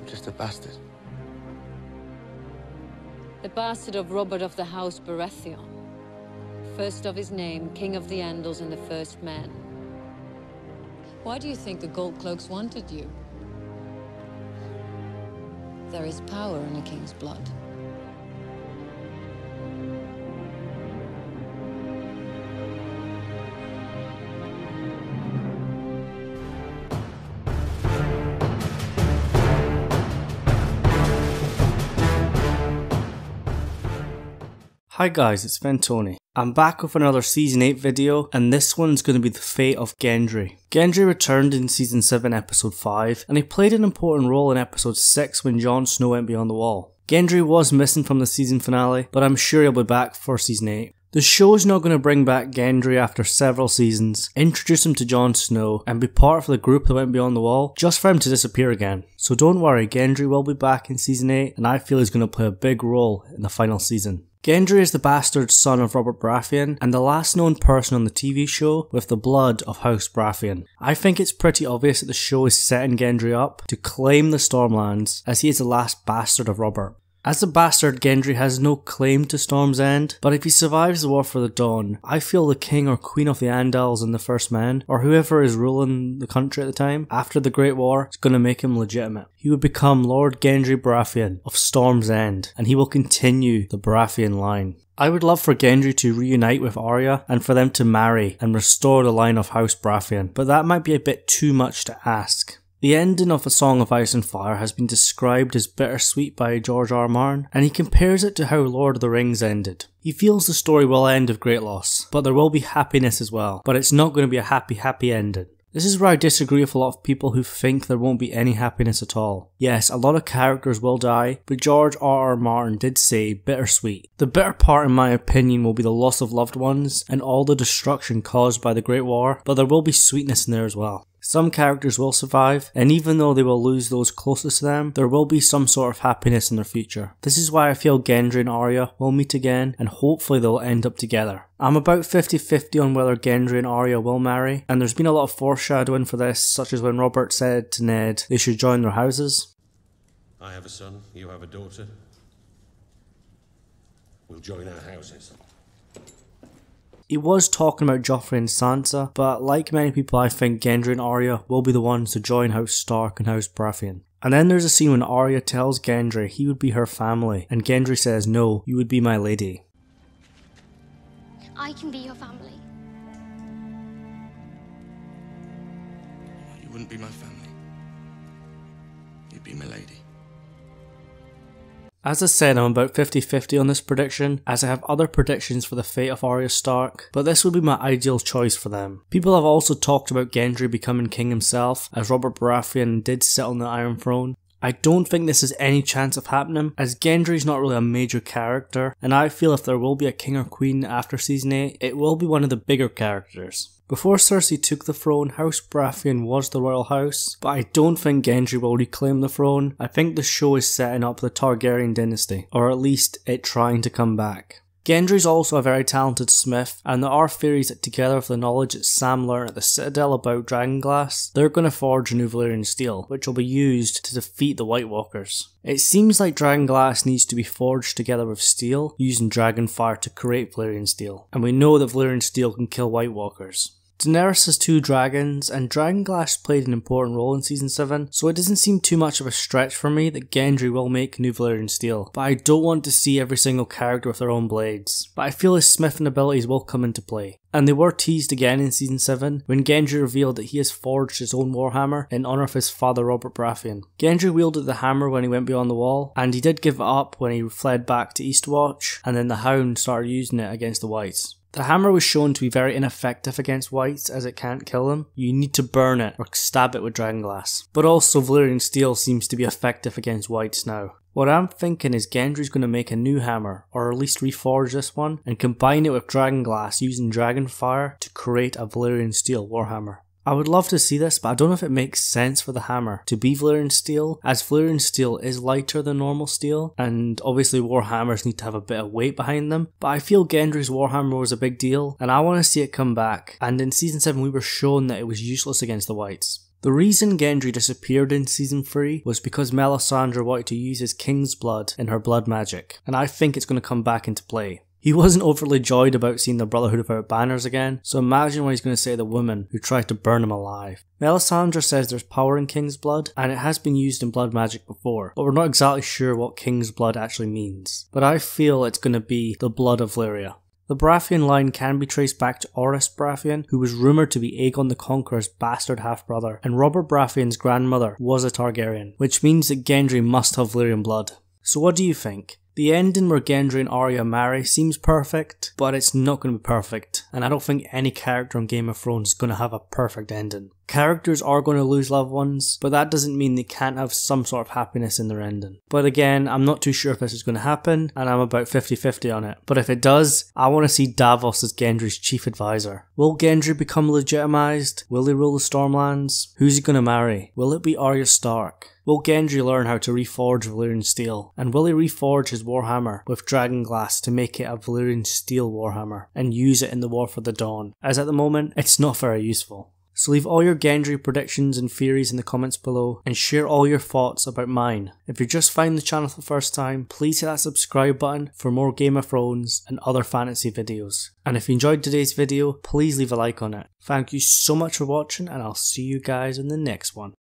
Just a bastard. The bastard of Robert of the House Baratheon. First of his name, King of the Andals and the First Man. Why do you think the Gold Cloaks wanted you? There is power in a king's blood. Hi guys, it's Fentony. I'm back with another Season 8 video, and this one's going to be the fate of Gendry. Gendry returned in Season 7 Episode 5, and he played an important role in Episode 6 when Jon Snow went beyond the wall. Gendry was missing from the season finale, but I'm sure he'll be back for Season 8. The show is not going to bring back Gendry after several seasons, introduce him to Jon Snow, and be part of the group that went beyond the wall, just for him to disappear again. So don't worry, Gendry will be back in Season 8, and I feel he's going to play a big role in the final season. Gendry is the bastard son of Robert Baratheon and the last known person on the TV show with the blood of House Baratheon. I think it's pretty obvious that the show is setting Gendry up to claim the Stormlands, as he is the last bastard of Robert. As a bastard, Gendry has no claim to Storm's End, but if he survives the War for the Dawn, I feel the king or queen of the Andals and the First Man, or whoever is ruling the country at the time, after the Great War, is going to make him legitimate. He would become Lord Gendry Baratheon of Storm's End, and he will continue the Baratheon line. I would love for Gendry to reunite with Arya and for them to marry and restore the line of House Baratheon, but that might be a bit too much to ask. The ending of A Song of Ice and Fire has been described as bittersweet by George R. R. Martin, and he compares it to how Lord of the Rings ended. He feels the story will end with great loss, but there will be happiness as well, but it's not going to be a happy ending. This is where I disagree with a lot of people who think there won't be any happiness at all. Yes, a lot of characters will die, but George R. R. Martin did say bittersweet. The bitter part in my opinion will be the loss of loved ones and all the destruction caused by the Great War, but there will be sweetness in there as well. Some characters will survive, and even though they will lose those closest to them, there will be some sort of happiness in their future. This is why I feel Gendry and Arya will meet again, and hopefully they'll end up together. I'm about 50-50 on whether Gendry and Arya will marry, and there's been a lot of foreshadowing for this, such as when Robert said to Ned they should join their houses. I have a son, you have a daughter. We'll join our houses. He was talking about Joffrey and Sansa, but like many people I think Gendry and Arya will be the ones to join House Stark and House Baratheon. And then there's a scene when Arya tells Gendry he would be her family, and Gendry says, "No, you would be my lady." I can be your family. You wouldn't be my family. You'd be my lady. As I said, I'm about 50-50 on this prediction, as I have other predictions for the fate of Arya Stark, but this would be my ideal choice for them. People have also talked about Gendry becoming king himself, as Robert Baratheon did sit on the Iron Throne. I don't think this has any chance of happening, as Gendry's not really a major character, and I feel if there will be a king or queen after Season 8, it will be one of the bigger characters. Before Cersei took the throne, House Baratheon was the royal house, but I don't think Gendry will reclaim the throne. I think the show is setting up the Targaryen dynasty, or at least it trying to come back. Gendry's also a very talented smith, and there are theories that together with the knowledge that Sam learned at the Citadel about dragonglass, they're going to forge a new Valyrian steel, which will be used to defeat the White Walkers. It seems like dragonglass needs to be forged together with steel, using dragonfire to create Valyrian steel, and we know that Valyrian steel can kill White Walkers. Daenerys has 2 dragons, and dragonglass played an important role in Season 7, so it doesn't seem too much of a stretch for me that Gendry will make new Valyrian steel, but I don't want to see every single character with their own blades. But I feel his smithing abilities will come into play. And they were teased again in Season 7, when Gendry revealed that he has forged his own warhammer in honour of his father Robert Baratheon. Gendry wielded the hammer when he went beyond the wall, and he did give it up when he fled back to Eastwatch, and then the Hound started using it against the Whites. The hammer was shown to be very ineffective against Whites as it can't kill them. You need to burn it or stab it with dragonglass. But also Valyrian steel seems to be effective against Whites now. What I'm thinking is Gendry's going to make a new hammer, or at least reforge this one, and combine it with dragonglass using dragonfire to create a Valyrian steel warhammer. I would love to see this, but I don't know if it makes sense for the hammer to be Valyrian steel, as Valyrian steel is lighter than normal steel, and obviously warhammers need to have a bit of weight behind them, but I feel Gendry's warhammer was a big deal, and I want to see it come back, and in Season 7 we were shown that it was useless against the Whites. The reason Gendry disappeared in Season 3 was because Melisandre wanted to use his king's blood in her blood magic, and I think it's going to come back into play. He wasn't overly joyed about seeing the Brotherhood without banners again, so imagine what he's going to say to the woman who tried to burn him alive. Melisandre says there's power in king's blood, and it has been used in blood magic before, but we're not exactly sure what king's blood actually means. But I feel it's going to be the blood of Valyria. The Baratheon line can be traced back to Orys Baratheon, who was rumoured to be Aegon the Conqueror's bastard half-brother, and Robert Baratheon's grandmother was a Targaryen, which means that Gendry must have Valyrian blood. So what do you think? The ending where Gendry and Arya marry seems perfect, but it's not going to be perfect, and I don't think any character on Game of Thrones is going to have a perfect ending. Characters are going to lose loved ones, but that doesn't mean they can't have some sort of happiness in their ending. But again, I'm not too sure if this is going to happen, and I'm about 50-50 on it. But if it does, I want to see Davos as Gendry's chief advisor. Will Gendry become legitimized? Will he rule the Stormlands? Who's he going to marry? Will it be Arya Stark? Will Gendry learn how to reforge Valyrian steel? And will he reforge his warhammer with dragon glass to make it a Valyrian steel warhammer and use it in the War for the Dawn? As at the moment, it's not very useful. So leave all your Gendry predictions and theories in the comments below and share all your thoughts about mine. If you're just finding the channel for the first time, please hit that subscribe button for more Game of Thrones and other fantasy videos. And if you enjoyed today's video, please leave a like on it. Thank you so much for watching, and I'll see you guys in the next one.